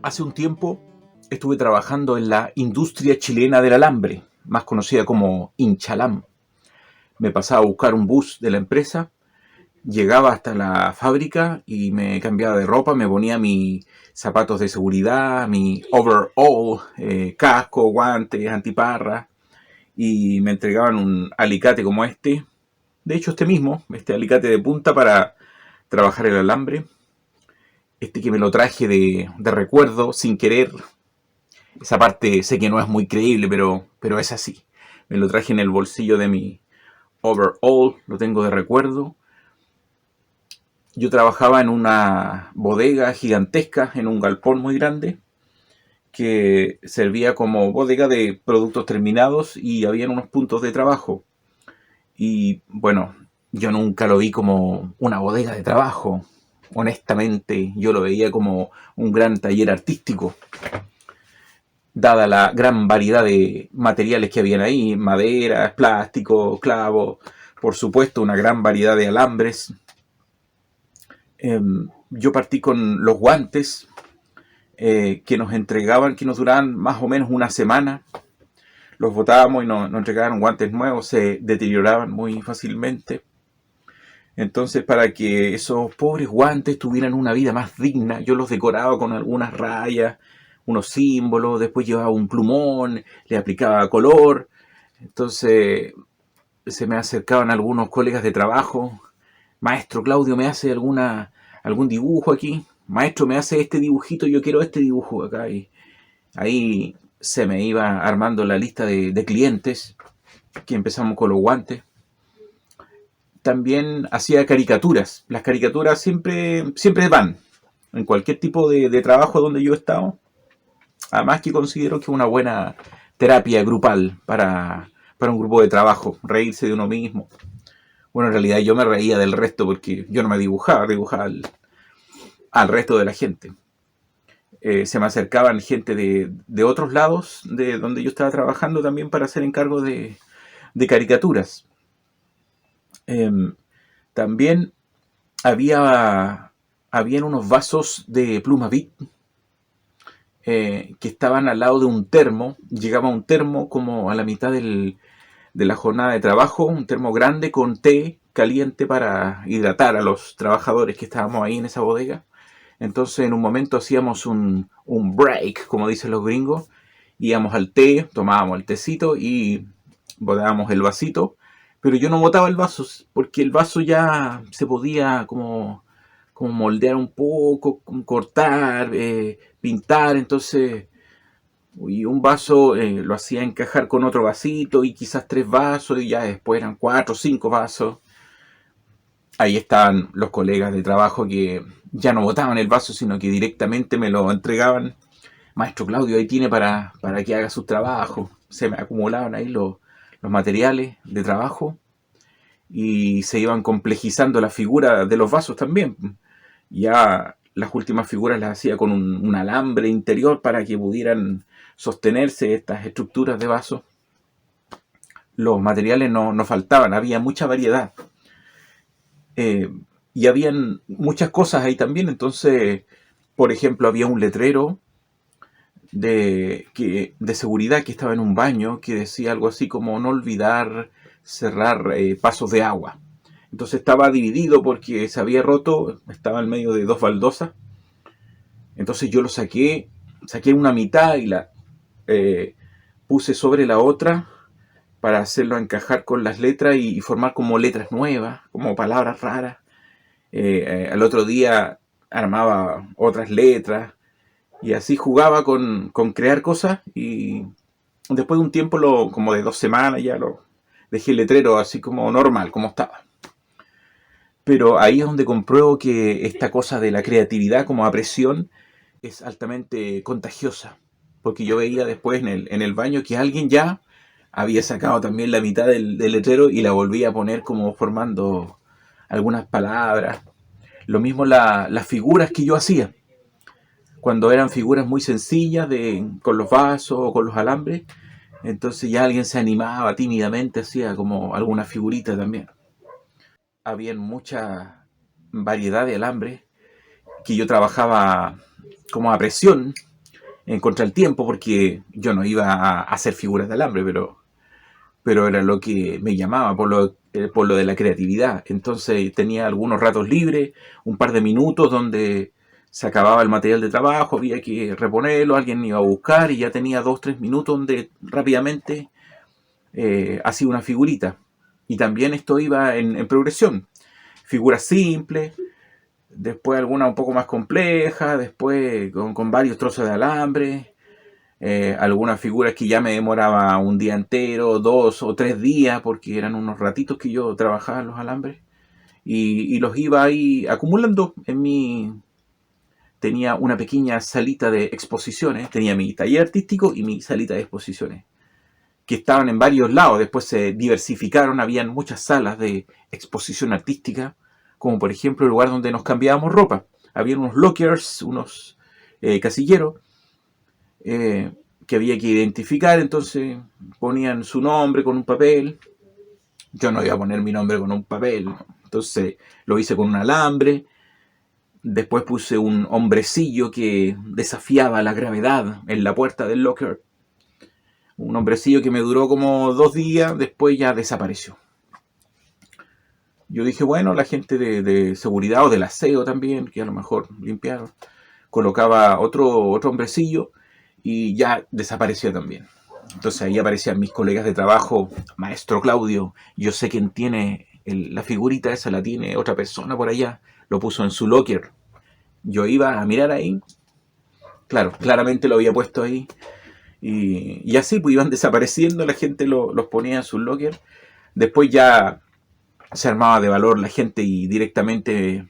Hace un tiempo estuve trabajando en la industria chilena del alambre, más conocida como Inchalam. Me pasaba a buscar un bus de la empresa, llegaba hasta la fábrica y me cambiaba de ropa, me ponía mis zapatos de seguridad, mi overall, casco, guantes, antiparras, y me entregaban un alicate como este. De hecho, este mismo, este alicate de punta para trabajar el alambre. Este que me lo traje de recuerdo, sin querer. Esa parte sé que no es muy creíble, pero es así. Me lo traje en el bolsillo de mi overall, lo tengo de recuerdo. Yo trabajaba en una bodega gigantesca, en un galpón muy grande, que servía como bodega de productos terminados y había unos puntos de trabajo. Y bueno, yo nunca lo vi como una bodega de trabajo. Honestamente, yo lo veía como un gran taller artístico, dada la gran variedad de materiales que habían ahí, maderas, plástico, clavos, por supuesto una gran variedad de alambres. Yo partí con los guantes que nos entregaban, que nos duraban más o menos una semana. Los botábamos y nos entregaban guantes nuevos, se deterioraban muy fácilmente. Entonces, para que esos pobres guantes tuvieran una vida más digna, yo los decoraba con algunas rayas, unos símbolos, después llevaba un plumón, le aplicaba color. Entonces, se me acercaban algunos colegas de trabajo. Maestro Claudio, ¿me hace algún dibujo aquí? Maestro, ¿me hace este dibujito? Yo quiero este dibujo acá. Y ahí se me iba armando la lista de clientes, que empezamos con los guantes. También hacía caricaturas. Las caricaturas siempre van. En cualquier tipo de trabajo donde yo he estado. Además que considero que es una buena terapia grupal para un grupo de trabajo. Reírse de uno mismo. Bueno, en realidad yo me reía del resto porque yo no me dibujaba, dibujaba al resto de la gente. Se me acercaban gente de otros lados de donde yo estaba trabajando también para hacer encargo de caricaturas. Eh, También habían unos vasos de Plumavit que estaban al lado de un termo. Llegaba un termo como a la mitad de la jornada de trabajo, un termo grande con té caliente para hidratar a los trabajadores que estábamos ahí en esa bodega. Entonces en un momento hacíamos un break, como dicen los gringos, íbamos al té, tomábamos el tecito y botábamos el vasito, pero yo no botaba el vaso porque el vaso ya se podía como moldear un poco, cortar, pintar, entonces y un vaso lo hacía encajar con otro vasito y quizás tres vasos y ya después eran cuatro o cinco vasos. Ahí estaban los colegas de trabajo que ya no botaban el vaso, sino que directamente me lo entregaban. Maestro Claudio, ahí tiene para que haga su trabajo. Se me acumulaban ahí los materiales de trabajo y se iban complejizando las figuras de los vasos también. Ya las últimas figuras las hacía con un alambre interior para que pudieran sostenerse estas estructuras de vasos. Los materiales no faltaban, había mucha variedad. Eh, y habían muchas cosas ahí también. Entonces, por ejemplo, había un letrero de seguridad que estaba en un baño que decía algo así como no olvidar cerrar pasos de agua. Entonces estaba dividido porque se había roto, estaba en medio de dos baldosas. Entonces yo lo saqué una mitad y la puse sobre la otra para hacerlo encajar con las letras y formar como letras nuevas, como palabras raras. Al otro día armaba otras letras y así jugaba con crear cosas y después de un tiempo, como de 2 semanas, ya lo dejé el letrero así como normal, como estaba. Pero ahí es donde compruebo que esta cosa de la creatividad como a presión es altamente contagiosa. Porque yo veía después en el baño que alguien ya había sacado también la mitad del letrero y la volvía a poner como formando algunas palabras. Lo mismo las figuras que yo hacía. Cuando eran figuras muy sencillas con los vasos o con los alambres, entonces ya alguien se animaba tímidamente, hacía como alguna figurita también. Había mucha variedad de alambres que yo trabajaba como a presión. en contra del tiempo, porque yo no iba a hacer figuras de alambre, pero era lo que me llamaba por lo de la creatividad. Entonces tenía algunos ratos libres, un par de minutos donde se acababa el material de trabajo, había que reponerlo, alguien iba a buscar y ya tenía 2 o 3 minutos donde rápidamente hacía una figurita. Y también esto iba en progresión. Figuras simples, después alguna un poco más compleja, después con varios trozos de alambre, algunas figuras que ya me demoraba un día entero, 2 o 3 días, porque eran unos ratitos que yo trabajaba en los alambres, y los iba ahí acumulando en mi... Tenía una pequeña salita de exposiciones, tenía mi taller artístico y mi salita de exposiciones, que estaban en varios lados, después se diversificaron, habían muchas salas de exposición artística, como por ejemplo el lugar donde nos cambiábamos ropa. Había unos lockers, unos casilleros, eh, que había que identificar, entonces ponían su nombre con un papel. Yo no iba a poner mi nombre con un papel, ¿no? Entonces lo hice con un alambre. Después puse un hombrecillo que desafiaba la gravedad en la puerta del locker. Un hombrecillo que me duró como 2 días, después ya desapareció. Yo dije, bueno, la gente de seguridad o del aseo también, que a lo mejor limpiaron, colocaba otro hombrecillo y ya desapareció también. Entonces ahí aparecían mis colegas de trabajo, maestro Claudio, yo sé quién tiene la figurita esa, la tiene otra persona por allá, lo puso en su locker. Yo iba a mirar ahí, claro, claramente lo había puesto ahí, y así pues iban desapareciendo, la gente los ponía en su locker. Después ya se armaba de valor la gente y directamente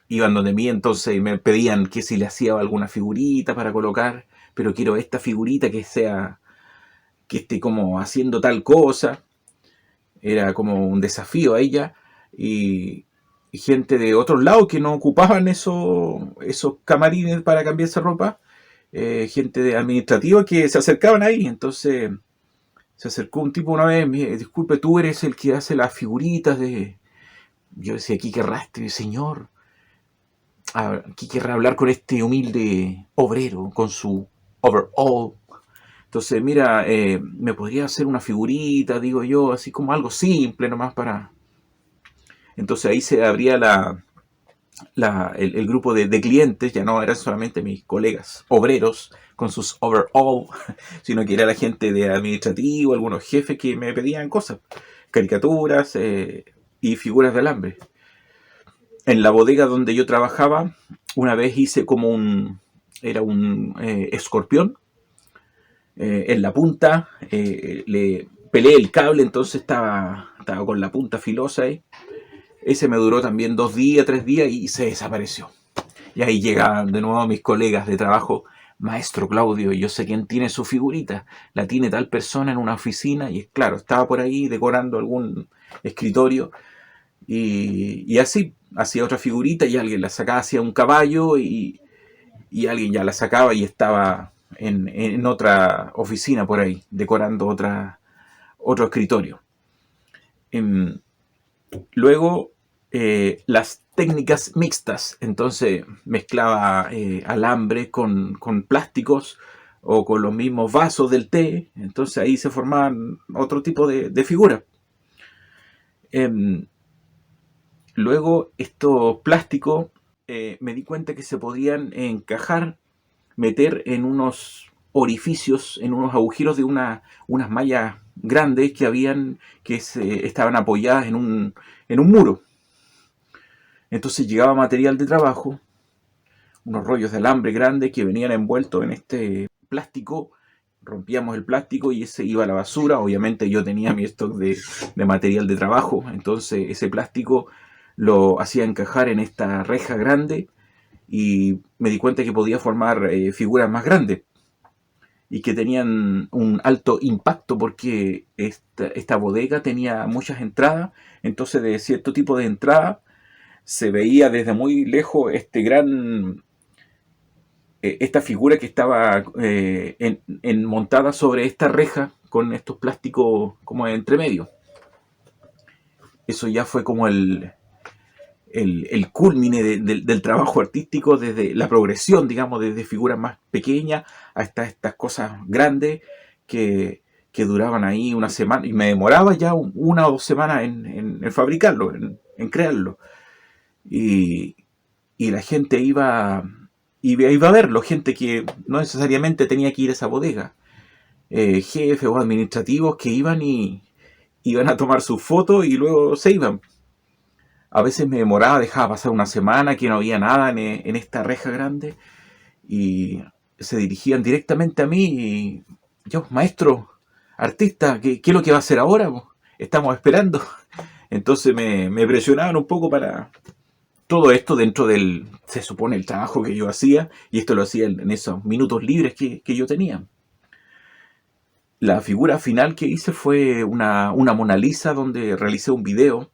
iban donde mí, entonces me pedían que si le hacía alguna figurita para colocar, pero quiero esta figurita que esté como haciendo tal cosa. Era como un desafío a ella, y gente de otros lados que no ocupaban esos camarines para cambiarse ropa, gente de administrativa que se acercaban ahí. Entonces se acercó un tipo una vez, me dijo, disculpe, tú eres el que hace las figuritas de... Yo decía, aquí querrá este señor, aquí querrá hablar con este humilde obrero con su overall. Entonces, mira, me podría hacer una figurita, digo yo, así como algo simple nomás para... Entonces ahí se abría el grupo de clientes, ya no eran solamente mis colegas obreros con sus overall, sino que era la gente de administrativo, algunos jefes que me pedían cosas, caricaturas y figuras de alambre. En la bodega donde yo trabajaba, una vez hice como era un escorpión. En la punta le peleé el cable, entonces estaba con la punta filosa ahí. Ese me duró también 2 días, 3 días y se desapareció. Y ahí llegaban de nuevo mis colegas de trabajo, maestro Claudio, yo sé quién tiene su figurita, la tiene tal persona en una oficina, y claro, estaba por ahí decorando algún escritorio, y así hacía otra figurita y alguien la sacaba hacia un caballo, y alguien ya la sacaba y estaba en otra oficina por ahí, decorando otro escritorio. Luego, las técnicas mixtas, entonces mezclaba alambre con plásticos o con los mismos vasos del té, entonces ahí se formaban otro tipo de figuras. Luego, estos plásticos me di cuenta que se podían encajar, meter en unos orificios, en unos agujeros de unas mallas grandes que estaban apoyadas en un muro. Entonces llegaba material de trabajo, unos rollos de alambre grandes que venían envueltos en este plástico, rompíamos el plástico y ese iba a la basura. Obviamente yo tenía mi stock de material de trabajo, entonces ese plástico lo hacía encajar en esta reja grande y me di cuenta que podía formar figuras más grandes y que tenían un alto impacto porque esta bodega tenía muchas entradas, entonces de cierto tipo de entrada se veía desde muy lejos esta figura que estaba montada sobre esta reja con estos plásticos como entre medio. Eso ya fue como el culmine del trabajo artístico, desde la progresión, digamos, desde figuras más pequeñas hasta estas cosas grandes que, que duraban ahí una semana, y me demoraba ya una o 2 semanas en fabricarlo, en crearlo. Y, y la gente iba a verlo, gente que no necesariamente tenía que ir a esa bodega, jefes o administrativos que iban a tomar sus fotos y luego se iban. A veces me demoraba, dejaba pasar una semana que no había nada en esta reja grande y se dirigían directamente a mí y yo, maestro, artista, ¿qué es lo que va a hacer ahora? Estamos esperando. Entonces me presionaban un poco para todo esto dentro del, se supone, el trabajo que yo hacía, y esto lo hacía en esos minutos libres que yo tenía. La figura final que hice fue una Mona Lisa donde realicé un video.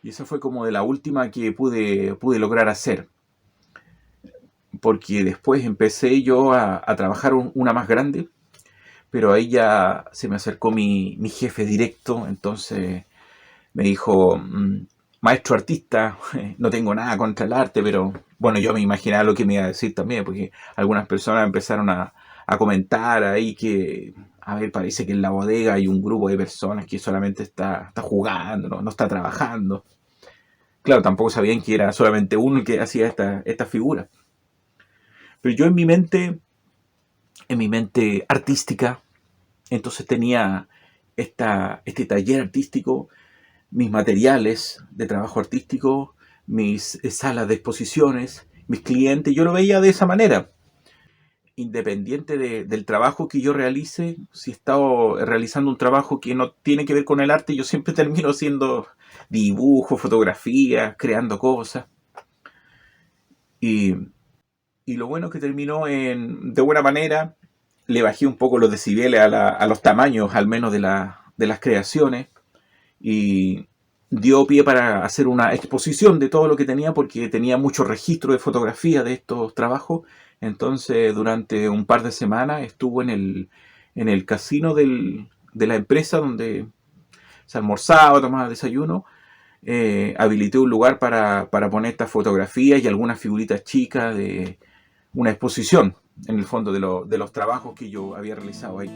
Y esa fue como de la última que pude lograr hacer. Porque después empecé yo a trabajar una más grande, pero ahí ya se me acercó mi jefe directo, entonces me dijo, maestro artista, no tengo nada contra el arte, pero bueno, yo me imaginaba lo que me iba a decir también, porque algunas personas empezaron a comentar ahí que, a ver, parece que en la bodega hay un grupo de personas que solamente está jugando, no está trabajando. Claro, tampoco sabían que era solamente uno el que hacía esta figura. Pero yo en mi mente artística, entonces tenía este taller artístico, mis materiales de trabajo artístico, mis salas de exposiciones, mis clientes, yo lo veía de esa manera. Independiente del trabajo que yo realice, si he estado realizando un trabajo que no tiene que ver con el arte, yo siempre termino haciendo dibujos, fotografías, creando cosas. Y, y lo bueno es que terminó de buena manera. Le bajé un poco los decibeles a los tamaños, al menos de las creaciones. Y dio pie para hacer una exposición de todo lo que tenía, porque tenía mucho registro de fotografía de estos trabajos. Entonces, durante un par de semanas estuvo en el casino de la empresa donde se almorzaba, tomaba desayuno. Habilité un lugar para poner estas fotografías y algunas figuritas chicas de una exposición, en el fondo, de los trabajos que yo había realizado ahí.